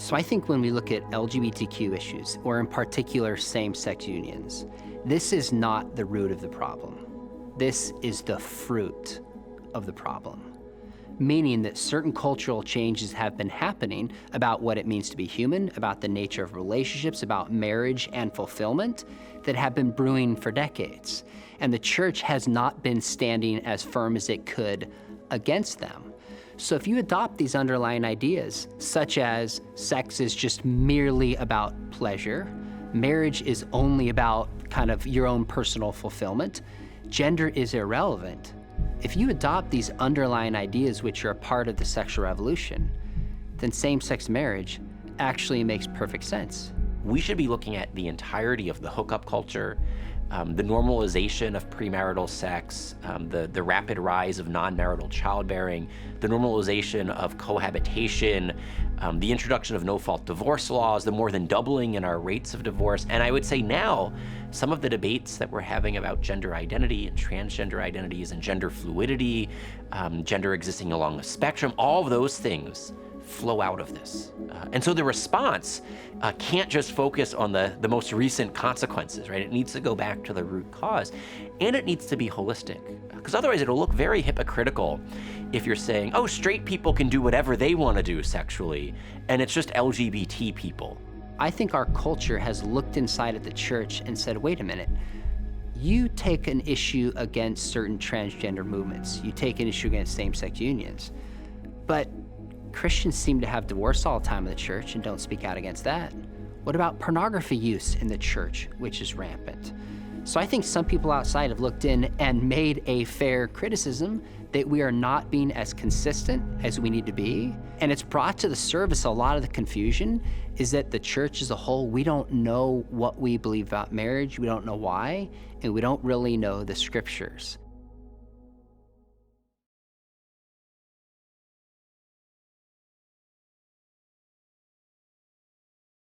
So I think when we look at LGBTQ issues, or in particular same-sex unions, this is not the root of the problem. This is the fruit of the problem, meaning that certain cultural changes have been happening about what it means to be human, about the nature of relationships, about marriage and fulfillment that have been brewing for decades. And the church has not been standing as firm as it could against them. So if you adopt these underlying ideas, such as sex is just merely about pleasure, marriage is only about kind of your own personal fulfillment, gender is irrelevant. If you adopt these underlying ideas which are a part of the sexual revolution, then same-sex marriage actually makes perfect sense. We should be looking at the entirety of the hookup culture, the normalization of premarital sex, the rapid rise of non-marital childbearing, the normalization of cohabitation, the introduction of no-fault divorce laws, the more than doubling in our rates of divorce. And I would say now, some of the debates that we're having about gender identity and transgender identities and gender fluidity, gender existing along the spectrum, all of those things flow out of this. And so the response can't just focus on the most recent consequences, right? It needs to go back to the root cause, and it needs to be holistic, because otherwise it'll look very hypocritical if you're saying, oh, straight people can do whatever they want to do sexually, and it's just LGBT people. I think our culture has looked inside at the church and said, wait a minute, you take an issue against certain transgender movements, you take an issue against same-sex unions, but Christians seem to have divorce all the time in the church and don't speak out against that. What about pornography use in the church, which is rampant? So I think some people outside have looked in and made a fair criticism that we are not being as consistent as we need to be. And it's brought to the surface a lot of the confusion is that the church as a whole, we don't know what we believe about marriage, we don't know why, and we don't really know the scriptures.